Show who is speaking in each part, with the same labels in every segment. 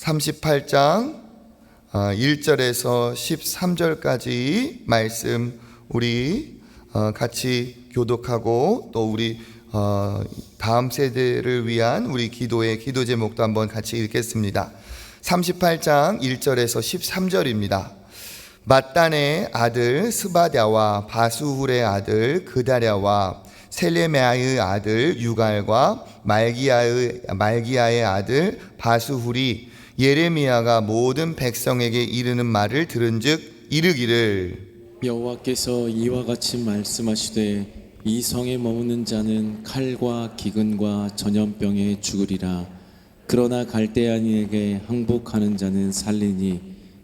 Speaker 1: 38장 1절에서 13절까지 말씀 우리 같이 교독하고 또 우리 다음 세대를 위한 우리 기도의 기도 제목도 한번 같이 읽겠습니다. 38장 1절에서 13절입니다. 맏단의 아들 스바랴와 바수훌의 아들 그다랴와 셀레메아의 아들 유갈과 말기야의 아들 바수훌이 예레미야가 모든 백성에게 이르는 말을 들은즉 이르기를
Speaker 2: 여호와께서 이와 같이 말씀하시되 이 성에 머무는 자는 칼과 기근과 전염병에 죽으리라. 그러나 갈대아인에게 항복하는 자는 살리니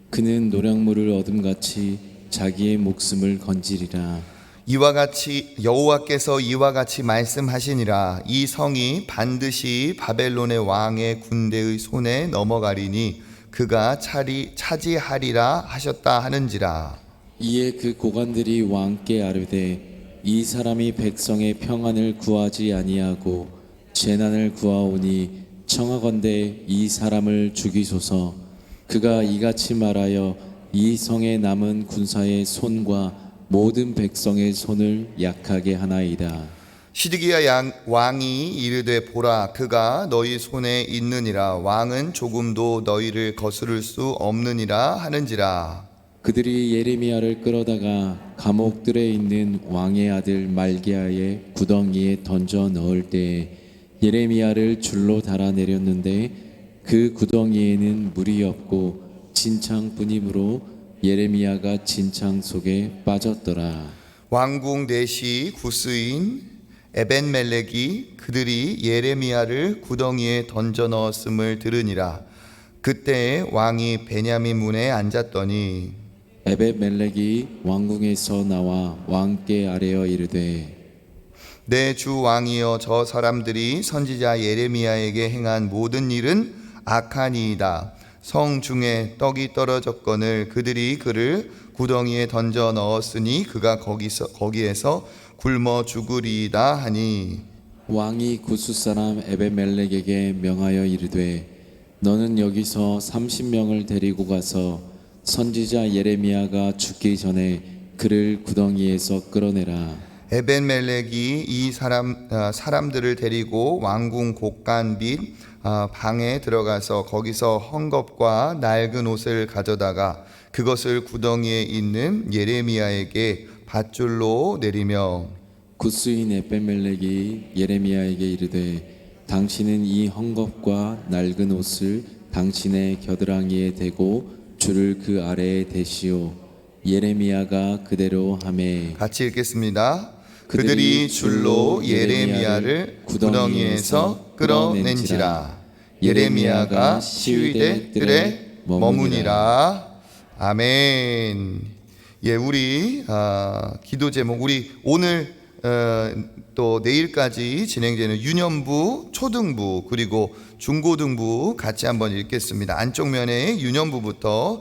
Speaker 2: 그는 노량물을 얻음같이 자기의 목숨을 건지리라.
Speaker 1: 이와 같이 여호와께서 이와 같이 말씀하시니라. 이 성이 반드시 바벨론의 왕의 군대의 손에 넘어가리니 그가 차지하리라 하셨다 하는지라.
Speaker 2: 이에 그 고관들이 왕께 아뢰되 이 사람이 백성의 평안을 구하지 아니하고 재난을 구하오니 청하건대 이 사람을 죽이소서. 그가 이같이 말하여 이 성에 남은 군사의 손과 모든 백성의 손을 약하게 하나이다.
Speaker 1: 시드기야 왕이 이르되 보라 그가 너희 손에 있느니라. 왕은 조금도 너희를 거스를 수 없느니라 하는지라.
Speaker 2: 그들이 예레미야를 끌어다가 감옥들에 있는 왕의 아들 말기야의 구덩이에 던져 넣을 때에 예레미야를 줄로 달아내렸는데 그 구덩이에는 물이 없고 진창뿐이므로 예레미야가 진창 속에 빠졌더라.
Speaker 1: 왕궁 내시 구스인 에벤멜렉이 그들이 예레미야를 구덩이에 던져 넣었음을 들으니라. 그때에 왕이 베냐민 문에 앉았더니
Speaker 2: 에벳멜렉이 왕궁에서 나와 왕께 아뢰어 이르되
Speaker 1: 내 주 왕이여 저 사람들이 선지자 예레미야에게 행한 모든 일은 악하니이다. 성 중에 떡이 떨어졌거늘 그들이 그를 구덩이에 던져 넣었으니 그가 거기에서 굶어 죽으리이다 하니
Speaker 2: 왕이 구스 사람 에벳멜렉에게 명하여 이르되 너는 여기서 30명을 데리고 가서 선지자 예레미야가 죽기 전에 그를 구덩이에서 끌어내라.
Speaker 1: 에벤멜렉이 이 사람들을 데리고 왕궁 곳간 및 방에 들어가서 거기서 헝겊과 낡은 옷을 가져다가 그것을 구덩이에 있는 예레미야에게 밧줄로 내리며
Speaker 2: 구스인 에벳멜렉이 예레미야에게 이르되 당신은 이 헝겊과 낡은 옷을 당신의 겨드랑이에 대고 줄을 그 아래에 대시오. 예레미야가 그대로 하매.
Speaker 1: 같이 읽겠습니다. 그들이 줄로 예레미야를 구덩이에서 끌어낸지라. 예레미야가 시위대 뜰에 머무니라. 아멘. 예, 우리 기도 제목 우리 오늘 또 내일까지 진행되는 유년부, 초등부 그리고 중고등부 같이 한번 읽겠습니다. 안쪽 면에 유년부부터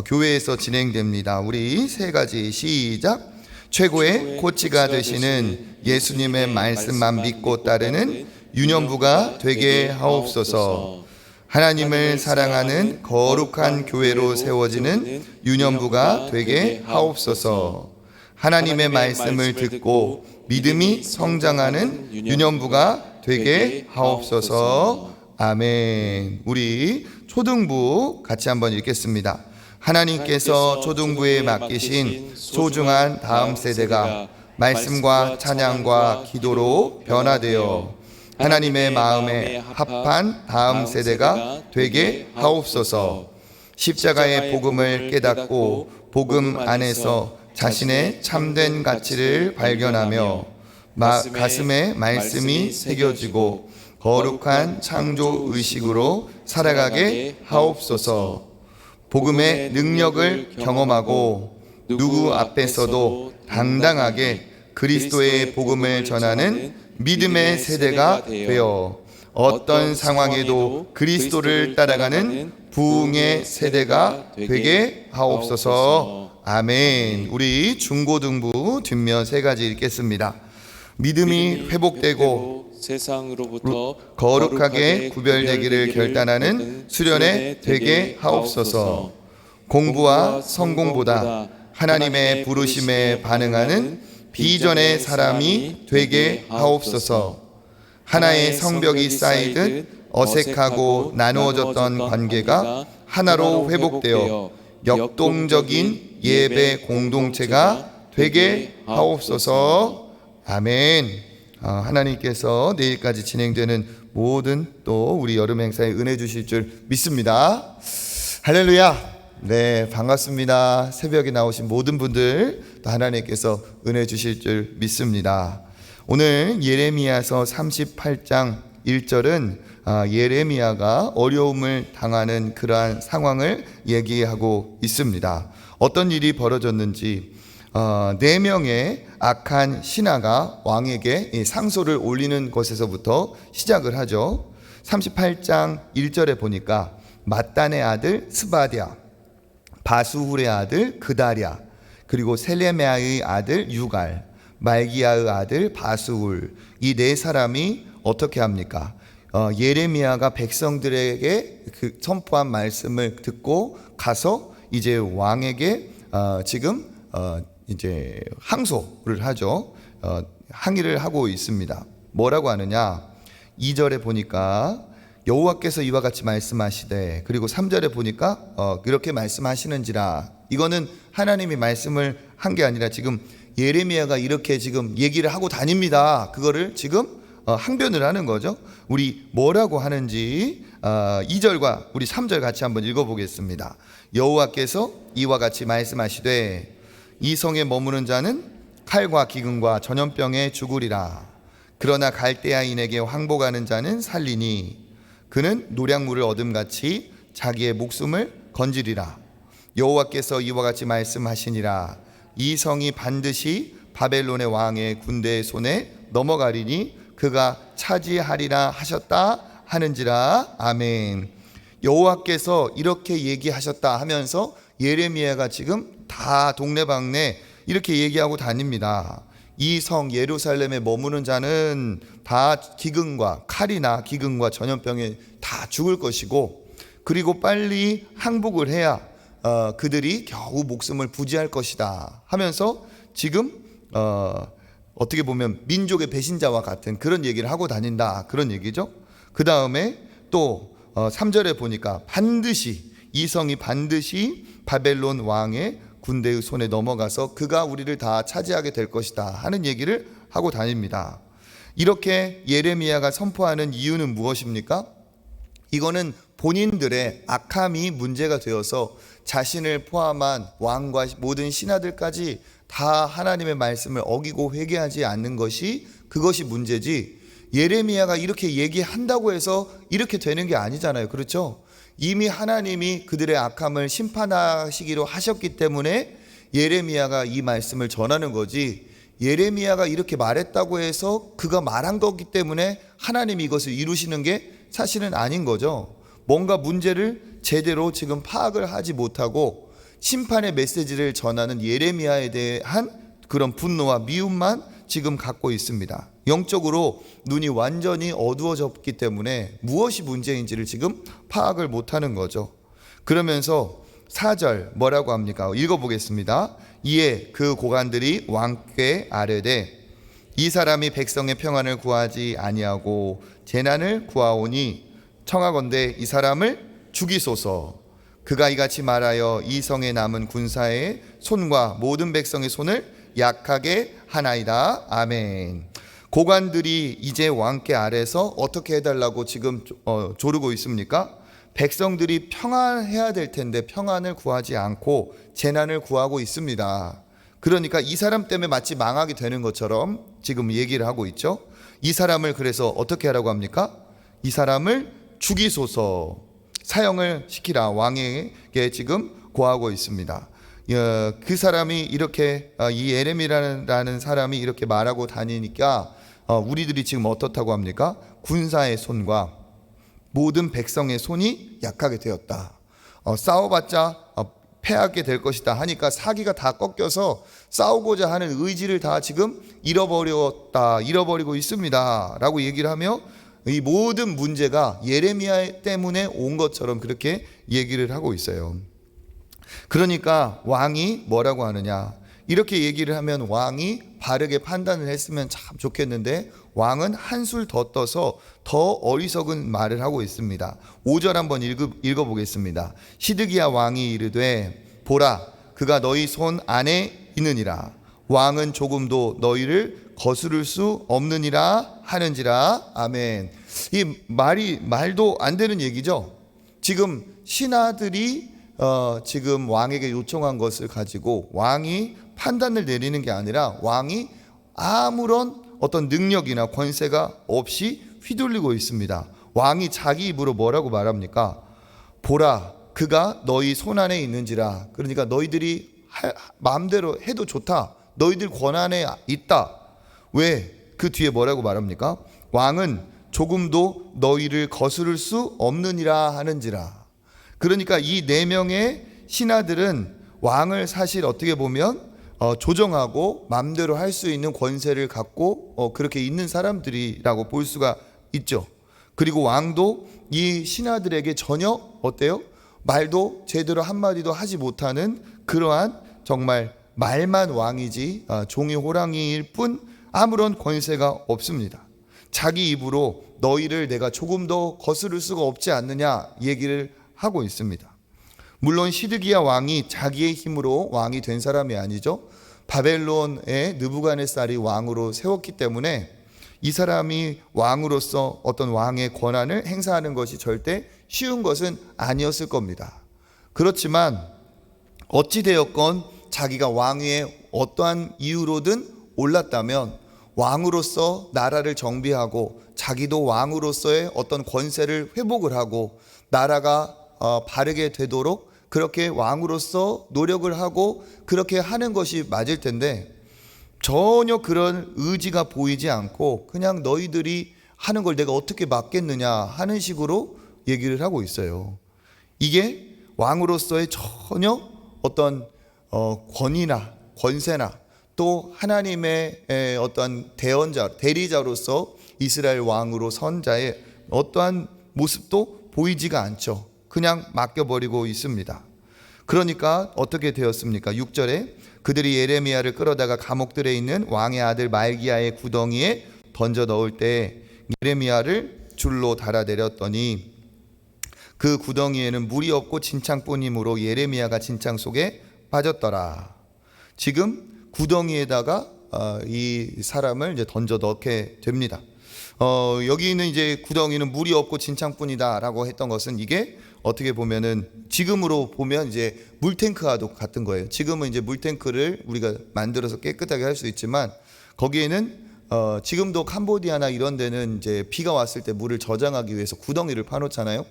Speaker 1: 교회에서 진행됩니다. 우리 세 가지 시작. 최고의 코치가 되시는 예수님의 말씀만 믿고 따르는 유년부가 되게 하옵소서. 하나님을 사랑하는 거룩한 교회로 세워지는 유년부가 되게 하옵소서. 하나님의 말씀을 듣고 믿음이 성장하는 유년부가 되게 하옵소서. 아멘. 우리 초등부 같이 한번 읽겠습니다. 하나님께서 초등부에 맡기신 소중한 다음 세대가 말씀과 찬양과 기도로 변화되어 하나님의 마음에 합한 다음 세대가 되게 하옵소서. 십자가의 복음을 깨닫고 복음 안에서 자신의 참된 가치를 발견하며 가슴에 말씀이 새겨지고 거룩한 창조 의식으로 살아가게 하옵소서. 복음의 능력을 경험하고 누구 앞에서도 당당하게 그리스도의 복음을 전하는 믿음의 세대가 되어 어떤 상황에도 그리스도를 따라가는 부흥의 세대가 되게 하옵소서. 아멘. 우리 중고등부 뒷면 세 가지 읽겠습니다. 믿음이 회복되고
Speaker 2: 세상으로부터
Speaker 1: 거룩하게 구별되기를 결단하는 수련에 되게 하옵소서. 공부와 성공보다 하나님의 부르심에 반응하는 비전의 사람이 되게 하옵소서. 하나의 성벽이 쌓이듯 어색하고 나누어졌던 관계가 하나로 회복되어 역동적인 예배 공동체가 되게 하옵소서. 아멘. 하나님께서 내일까지 진행되는 모든 또 우리 여름 행사에 은혜 주실 줄 믿습니다. 할렐루야. 네, 반갑습니다. 새벽에 나오신 모든 분들 또 하나님께서 은혜 주실 줄 믿습니다. 오늘 예레미야서 38장 1절은 예레미야가 어려움을 당하는 그러한 상황을 얘기하고 있습니다. 어떤 일이 벌어졌는지 4명의 악한 신하가 왕에게 상소를 올리는 것에서부터 시작을 하죠. 38장 1절에 보니까 mat단의 아들 스바랴, 바수훌의 아들 그다랴, 그리고 셀레메아의 아들 유갈, 말기야의 아들 바수훌, 이 4사람이 어떻게 합니까? 예레미야가 백성들에게 그 선포한 말씀을 듣고 가서 이제 왕에게 지금 이제 항소를 하죠. 항의를 하고 있습니다. 뭐라고 하느냐? 2절에 보니까 여호와께서 이와 같이 말씀하시되, 그리고 3절에 보니까 이렇게 말씀하시는지라. 이거는 하나님이 말씀을 한 게 아니라 지금 예레미야가 이렇게 지금 얘기를 하고 다닙니다. 그거를 지금 항변을 하는 거죠. 우리 뭐라고 하는지 2절과 우리 3절 같이 한번 읽어보겠습니다. 여호와께서 이와 같이 말씀하시되 이 성에 머무는 자는 칼과 기근과 전염병에 죽으리라. 그러나 갈대아인에게 항복하는 자는 살리니 그는 노량물을 얻음같이 자기의 목숨을 건지리라. 여호와께서 이와 같이 말씀하시니라. 이 성이 반드시 바벨론의 왕의 군대의 손에 넘어가리니 그가 차지하리라 하셨다 하는지라. 아멘. 여호와께서 이렇게 얘기하셨다 하면서 예레미야가 지금 다 동네방네 이렇게 얘기하고 다닙니다. 이 성 예루살렘에 머무는 자는 다 기근과 칼이나 기근과 전염병에 다 죽을 것이고, 그리고 빨리 항복을 해야 그들이 겨우 목숨을 부지할 것이다 하면서 지금 어떻게 보면 민족의 배신자와 같은 그런 얘기를 하고 다닌다, 그런 얘기죠. 그 다음에 또 3절에 보니까 반드시 이 성이 반드시 바벨론 왕의 군대의 손에 넘어가서 그가 우리를 다 차지하게 될 것이다 하는 얘기를 하고 다닙니다. 이렇게 예레미야가 선포하는 이유는 무엇입니까? 이거는 본인들의 악함이 문제가 되어서 자신을 포함한 왕과 모든 신하들까지 다 하나님의 말씀을 어기고 회개하지 않는 것이, 그것이 문제지, 예레미야가 이렇게 얘기한다고 해서 이렇게 되는 게 아니잖아요. 그렇죠? 이미 하나님이 그들의 악함을 심판하시기로 하셨기 때문에 예레미야가 이 말씀을 전하는 거지, 예레미야가 이렇게 말했다고 해서 그가 말한 거기 때문에 하나님이 이것을 이루시는 게 사실은 아닌 거죠. 뭔가 문제를 제대로 지금 파악을 하지 못하고 심판의 메시지를 전하는 예레미야에 대한 그런 분노와 미움만 지금 갖고 있습니다. 영적으로 눈이 완전히 어두워졌기 때문에 무엇이 문제인지를 지금 파악을 못하는 거죠. 그러면서 4절 뭐라고 합니까? 읽어보겠습니다. 이에 그 고관들이 왕께 아뢰되 이 사람이 백성의 평안을 구하지 아니하고 재난을 구하오니 청하건대 이 사람을 죽이소서. 그가 이같이 말하여 이 성에 남은 군사의 손과 모든 백성의 손을 약하게 하나이다. 아멘. 고관들이 이제 왕께 아래서 어떻게 해달라고 지금 조르고 있습니까? 백성들이 평안해야 될 텐데 평안을 구하지 않고 재난을 구하고 있습니다. 그러니까 이 사람 때문에 마치 망하게 되는 것처럼 지금 얘기를 하고 있죠. 이 사람을 그래서 어떻게 하라고 합니까? 이 사람을 죽이소서, 사형을 시키라, 왕에게 지금 고하고 있습니다. 그 사람이 이렇게, 이 예레미야라는 사람이 이렇게 말하고 다니니까 우리들이 지금 어떻다고 합니까? 군사의 손과 모든 백성의 손이 약하게 되었다. 싸워봤자 패하게 될 것이다 하니까 사기가 다 꺾여서 싸우고자 하는 의지를 다 지금 잃어버리고 있습니다 라고 얘기를 하며 이 모든 문제가 예레미야 때문에 온 것처럼 그렇게 얘기를 하고 있어요. 그러니까 왕이 뭐라고 하느냐, 이렇게 얘기를 하면 왕이 바르게 판단을 했으면 참 좋겠는데 왕은 한술 더 떠서 더 어리석은 말을 하고 있습니다. 5절 한번 읽어보겠습니다. 시드기야 왕이 이르되 보라 그가 너희 손 안에 있느니라. 왕은 조금도 너희를 거스를 수 없느니라 하는지라. 아멘. 이 말도 안 되는 얘기죠. 지금 신하들이 지금 왕에게 요청한 것을 가지고 왕이 판단을 내리는 게 아니라 왕이 아무런 어떤 능력이나 권세가 없이 휘둘리고 있습니다. 왕이 자기 입으로 뭐라고 말합니까? 보라 그가 너희 손 안에 있는지라. 그러니까 너희들이 마음대로 해도 좋다, 너희들 권한에 있다. 왜? 그 뒤에 뭐라고 말합니까? 왕은 조금도 너희를 거스를 수 없느니라 하는지라. 그러니까 이 4명의 신하들은 왕을 사실 어떻게 보면 조정하고 마음대로 할 수 있는 권세를 갖고 그렇게 있는 사람들이라고 볼 수가 있죠. 그리고 왕도 이 신하들에게 전혀 어때요? 말도 제대로 한마디도 하지 못하는 그러한 정말 말만 왕이지 종이 호랑이일 뿐 아무런 권세가 없습니다. 자기 입으로 너희를 내가 조금 더 거스를 수가 없지 않느냐 얘기를 하고 있습니다. 물론 시드기야 왕이 자기의 힘으로 왕이 된 사람이 아니죠. 바벨론의 느부갓네살이 왕으로 세웠기 때문에 이 사람이 왕으로서 어떤 왕의 권한을 행사하는 것이 절대 쉬운 것은 아니었을 겁니다. 그렇지만 어찌되었건 자기가 왕위에 어떠한 이유로든 올랐다면 왕으로서 나라를 정비하고 자기도 왕으로서의 어떤 권세를 회복을 하고 나라가 바르게 되도록 그렇게 왕으로서 노력을 하고 그렇게 하는 것이 맞을 텐데 전혀 그런 의지가 보이지 않고 그냥 너희들이 하는 걸 내가 어떻게 막겠느냐 하는 식으로 얘기를 하고 있어요. 이게 왕으로서의 전혀 어떤 권위나 권세나 또 하나님의 어떤 대리자로서 이스라엘 왕으로 선 자의 어떠한 모습도 보이지가 않죠. 그냥 맡겨버리고 있습니다. 그러니까 어떻게 되었습니까? 6절에 그들이 예레미야를 끌어다가 감옥들에 있는 왕의 아들 말기야의 구덩이에 던져 넣을 때 예레미야를 줄로 달아내렸더니 그 구덩이에는 물이 없고 진창뿐이므로 예레미야가 진창 속에 빠졌더라. 지금 구덩이에다가 이 사람을 이제 던져 넣게 됩니다. 여기는 이제 구덩이는 물이 없고 진창뿐이다라고 했던 것은 이게 어떻게 보면은 지금으로 보면 이제 물탱크와도 같은 거예요. 지금은 이제 물탱크를 우리가 만들어서 깨끗하게 할 수 있지만 거기에는 지금도 캄보디아나 이런 데는 이제 비가 왔을 때 물을 저장하기 위해서 구덩이를 파놓잖아요.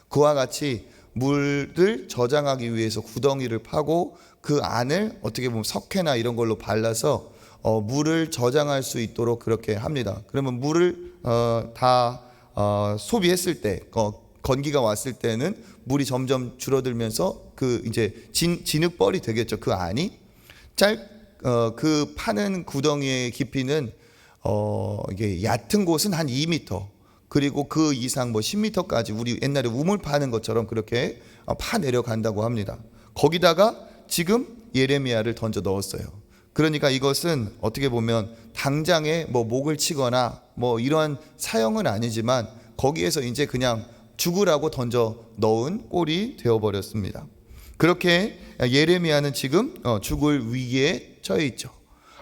Speaker 1: 그와 같이 물을 저장하기 위해서 구덩이를 파고 그 안을 어떻게 보면 석회나 이런 걸로 발라서 물을 저장할 수 있도록 그렇게 합니다. 그러면 물을 다 소비했을 때 건기가 왔을 때는 물이 점점 줄어들면서 그 이제 진흙벌이 되겠죠. 그 안이 그 파는 구덩이의 깊이는 이게 얕은 곳은 한 2m 그리고 그 이상 뭐 10m까지 우리 옛날에 우물 파는 것처럼 그렇게 파 내려간다고 합니다. 거기다가 지금 예레미야를 던져 넣었어요. 그러니까 이것은 어떻게 보면 당장에 뭐 목을 치거나 뭐 이러한 사형은 아니지만 거기에서 이제 그냥 죽으라고 던져 넣은 꼴이 되어버렸습니다. 그렇게 예레미야는 지금 죽을 위기에 처해 있죠.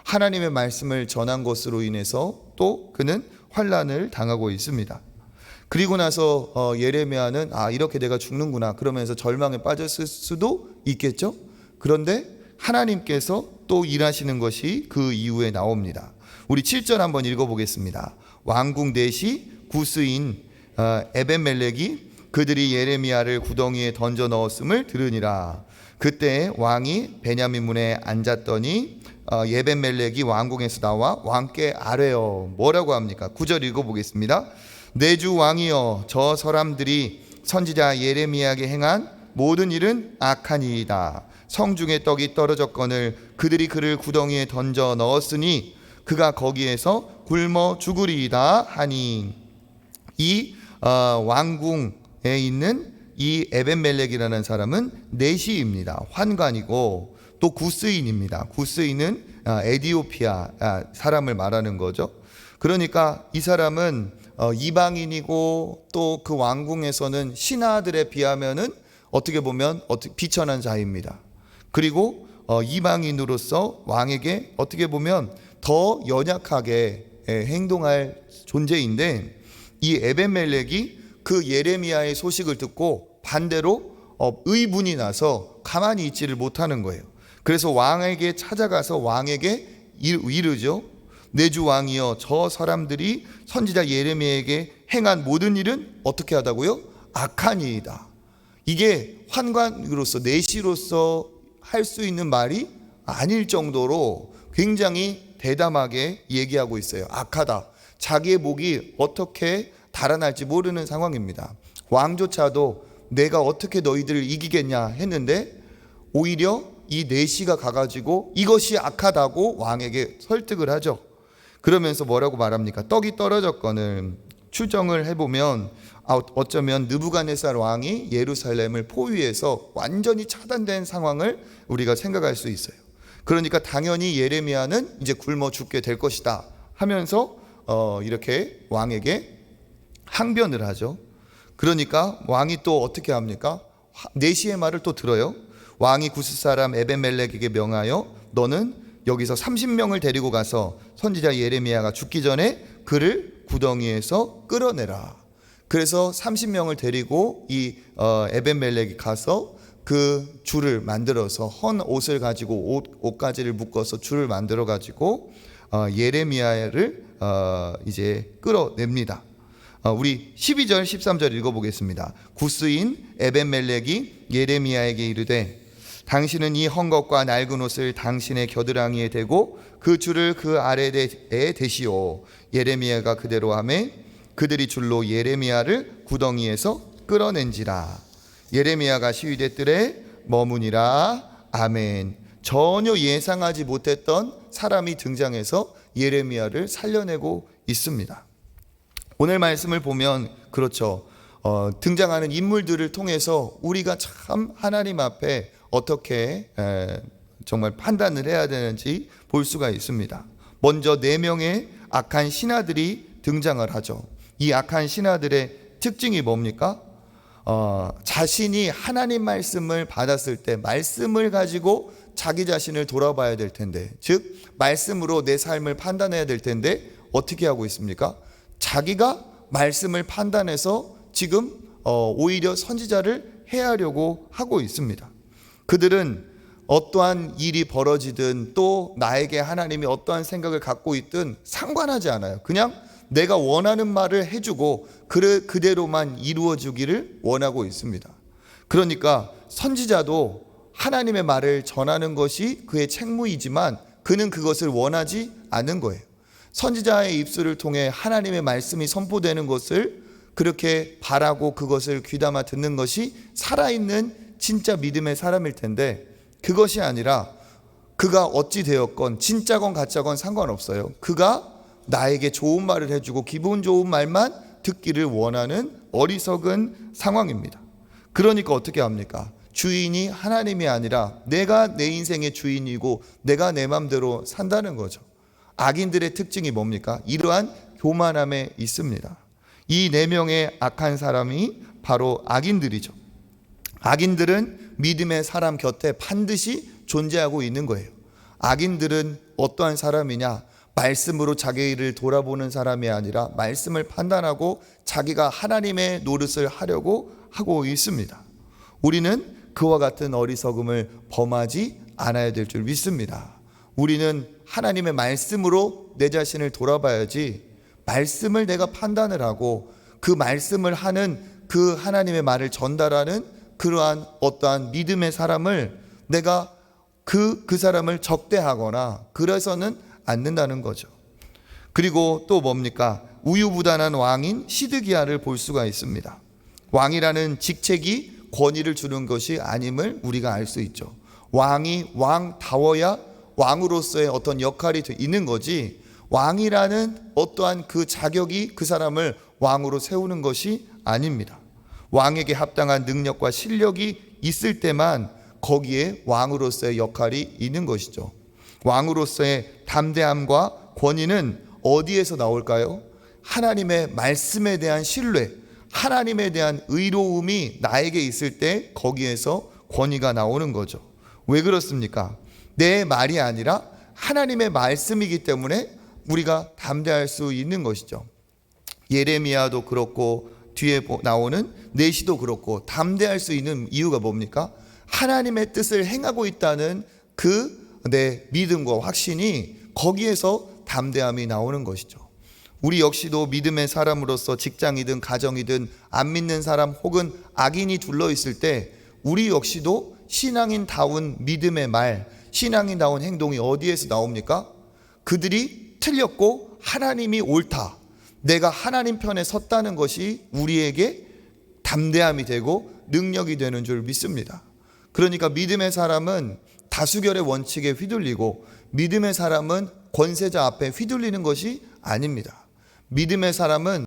Speaker 1: 하나님의 말씀을 전한 것으로 인해서 또 그는 환난을 당하고 있습니다. 그리고 나서 예레미야는 이렇게 내가 죽는구나 그러면서 절망에 빠졌을 수도 있겠죠. 그런데 하나님께서 또 일하시는 것이 그 이후에 나옵니다. 우리 7절 한번 읽어보겠습니다. 왕궁 넷이 구스인 에벤멜렉이 그들이 예레미야를 구덩이에 던져 넣었음을 들으니라. 그때 왕이 베냐민 문에 앉았더니 에벤멜렉이 왕궁에서 나와 왕께 아뢰어 뭐라고 합니까? 9절 읽어보겠습니다. 내 주 왕이여 저 사람들이 선지자 예레미야에게 행한 모든 일은 악하니이다. 성중에 떡이 떨어졌거늘 그들이 그를 구덩이에 던져 넣었으니 그가 거기에서 굶어 죽으리이다 하니, 이 왕궁에 있는 이 에벤멜렉이라는 사람은 내시입니다. 환관이고 또 구스인입니다. 구스인은 에디오피아 사람을 말하는 거죠. 그러니까 이 사람은 이방인이고 또 그 왕궁에서는 신하들에 비하면은 어떻게 보면 비천한 자입니다. 그리고 이방인으로서 왕에게 어떻게 보면 더 연약하게 행동할 존재인데, 이 에벤멜렉이 그 예레미야의 소식을 듣고 반대로 의분이 나서 가만히 있지를 못하는 거예요. 그래서 왕에게 찾아가서 왕에게 이르죠. 내 주 왕이여, 저 사람들이 선지자 예레미야에게 행한 모든 일은 어떻게 하다고요? 악하니이다. 이게 환관으로서, 내시로서 할 수 있는 말이 아닐 정도로 굉장히 대담하게 얘기하고 있어요. 악하다. 자기의 목이 어떻게 달아날지 모르는 상황입니다. 왕조차도 내가 어떻게 너희들을 이기겠냐 했는데 오히려 이 내시가 가가지고 이것이 악하다고 왕에게 설득을 하죠. 그러면서 뭐라고 말합니까? 떡이 떨어졌거늘. 추정을 해보면 어쩌면 느부갓네살 왕이 예루살렘을 포위해서 완전히 차단된 상황을 우리가 생각할 수 있어요. 그러니까 당연히 예레미야는 이제 굶어 죽게 될 것이다 하면서 이렇게 왕에게 항변을 하죠. 그러니까 왕이 또 어떻게 합니까? 내시의 말을 또 들어요. 왕이 구스 사람 에벤멜렉에게 명하여 너는 여기서 30명을 데리고 가서 선지자 예레미야가 죽기 전에 그를 구덩이에서 끌어내라. 그래서 30명을 데리고 이 에벤멜렉이 가서 그 줄을 만들어서 헌 옷을 가지고 옷가지를 묶어서 줄을 만들어 가지고 예레미야를 이제 끌어냅니다. 우리 12절 13절 읽어보겠습니다. 구스인 에벤멜렉이 예레미야에게 이르되 당신은 이 헌 것과 낡은 옷을 당신의 겨드랑이에 대고 그 줄을 그 아래에 대시오. 예레미야가 그대로 하매 그들이 줄로 예레미야를 구덩이에서 끌어낸지라. 예레미야가 시위대 뜰에 머무니라. 아멘. 전혀 예상하지 못했던 사람이 등장해서 예레미야를 살려내고 있습니다. 오늘 말씀을 보면 그렇죠. 등장하는 인물들을 통해서 우리가 참 하나님 앞에 어떻게 정말 판단을 해야 되는지 볼 수가 있습니다. 먼저 4명의 악한 신하들이 등장을 하죠. 이 악한 신하들의 특징이 뭡니까? 자신이 하나님 말씀을 받았을 때 말씀을 가지고 자기 자신을 돌아봐야 될 텐데, 즉 말씀으로 내 삶을 판단해야 될 텐데 어떻게 하고 있습니까? 자기가 말씀을 판단해서 지금 오히려 선지자를 해하려고 하고 있습니다. 그들은 어떠한 일이 벌어지든 또 나에게 하나님이 어떠한 생각을 갖고 있든 상관하지 않아요. 그냥 내가 원하는 말을 해주고 그대로만 이루어지기를 원하고 있습니다. 그러니까 선지자도 하나님의 말을 전하는 것이 그의 책무이지만 그는 그것을 원하지 않는 거예요. 선지자의 입술을 통해 하나님의 말씀이 선포되는 것을 그렇게 바라고 그것을 귀담아 듣는 것이 살아있는 진짜 믿음의 사람일 텐데, 그것이 아니라 그가 어찌 되었건 진짜건 가짜건 상관없어요. 그가 나에게 좋은 말을 해주고 기분 좋은 말만 듣기를 원하는 어리석은 상황입니다. 그러니까 어떻게 합니까? 주인이 하나님이 아니라 내가 내 인생의 주인이고 내가 내 맘대로 산다는 거죠. 악인들의 특징이 뭡니까? 이러한 교만함에 있습니다. 이 4명의 악한 사람이 바로 악인들이죠. 악인들은 믿음의 사람 곁에 반드시 존재하고 있는 거예요. 악인들은 어떠한 사람이냐? 말씀으로 자기 일을 돌아보는 사람이 아니라 말씀을 판단하고 자기가 하나님의 노릇을 하려고 하고 있습니다. 우리는 그와 같은 어리석음을 범하지 않아야 될 줄 믿습니다. 우리는 하나님의 말씀으로 내 자신을 돌아봐야지, 말씀을 내가 판단을 하고 그 말씀을 하는 그 하나님의 말을 전달하는 그러한 어떠한 믿음의 사람을 내가 그 사람을 적대하거나 그래서는 않는다는 거죠. 그리고 또 뭡니까? 우유부단한 왕인 시드기야를 볼 수가 있습니다. 왕이라는 직책이 권위를 주는 것이 아님을 우리가 알 수 있죠. 왕이 왕다워야 왕으로서의 어떤 역할이 있는 거지, 왕이라는 어떠한 그 자격이 그 사람을 왕으로 세우는 것이 아닙니다. 왕에게 합당한 능력과 실력이 있을 때만 거기에 왕으로서의 역할이 있는 것이죠. 왕으로서의 담대함과 권위는 어디에서 나올까요? 하나님의 말씀에 대한 신뢰, 하나님에 대한 의로움이 나에게 있을 때 거기에서 권위가 나오는 거죠. 왜 그렇습니까? 내 말이 아니라 하나님의 말씀이기 때문에 우리가 담대할 수 있는 것이죠. 예레미야도 그렇고 뒤에 나오는 내시도 그렇고 담대할 수 있는 이유가 뭡니까? 하나님의 뜻을 행하고 있다는 그 내 믿음과 확신이 거기에서 담대함이 나오는 것이죠. 우리 역시도 믿음의 사람으로서 직장이든 가정이든 안 믿는 사람 혹은 악인이 둘러 있을 때 우리 역시도 신앙인다운 믿음의 말, 신앙인다운 행동이 어디에서 나옵니까? 그들이 틀렸고 하나님이 옳다, 내가 하나님 편에 섰다는 것이 우리에게 담대함이 되고 능력이 되는 줄 믿습니다. 그러니까 믿음의 사람은 다수결의 원칙에 휘둘리고 믿음의 사람은 권세자 앞에 휘둘리는 것이 아닙니다. 믿음의 사람은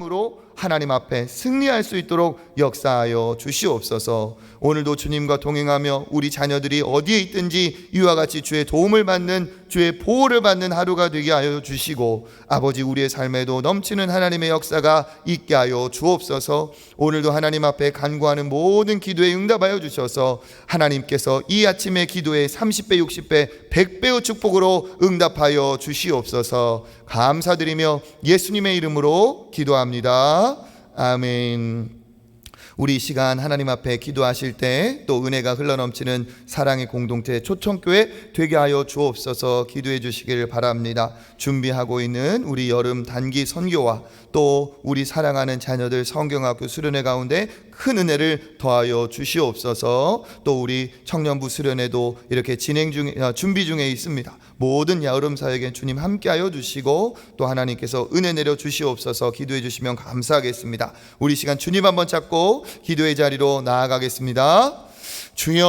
Speaker 1: 으로 하나님 앞에 승리할 수 있도록 역사하여 주시옵소서. 오늘도 주님과 동행하며 우리 자녀들이 어디에 있든지 이와 같이 주의 도움을 받는, 주의 보호를 받는 하루가 되게 하여 주시고, 아버지 우리의 삶에도 넘치는 하나님의 역사가 있게 하여 주옵소서. 오늘도 하나님 앞에 간구하는 모든 기도에 응답하여 주셔서 하나님께서 이 아침의 기도에 30배, 60배, 100배의 축복으로 응답하여 주시옵소서. 감사드리며 예수님의 이름으로 기도합니다. 아멘. 우리 이 시간 하나님 앞에 기도하실 때 또 은혜가 흘러넘치는 사랑의 공동체 초청교회 되게 하여 주옵소서. 기도해 주시길 바랍니다. 준비하고 있는 우리 여름 단기 선교와 또 우리 사랑하는 자녀들 성경학교 수련회 가운데 큰 은혜를 더하여 주시옵소서. 또 우리 청년부 수련회도 이렇게 준비 중에 있습니다. 모든 여름 사역에 주님 함께하여 주시고 또 하나님께서 은혜 내려 주시옵소서. 기도해 주시면 감사하겠습니다. 우리 시간 주님 한번 찾고 기도의 자리로 나아가겠습니다. 주여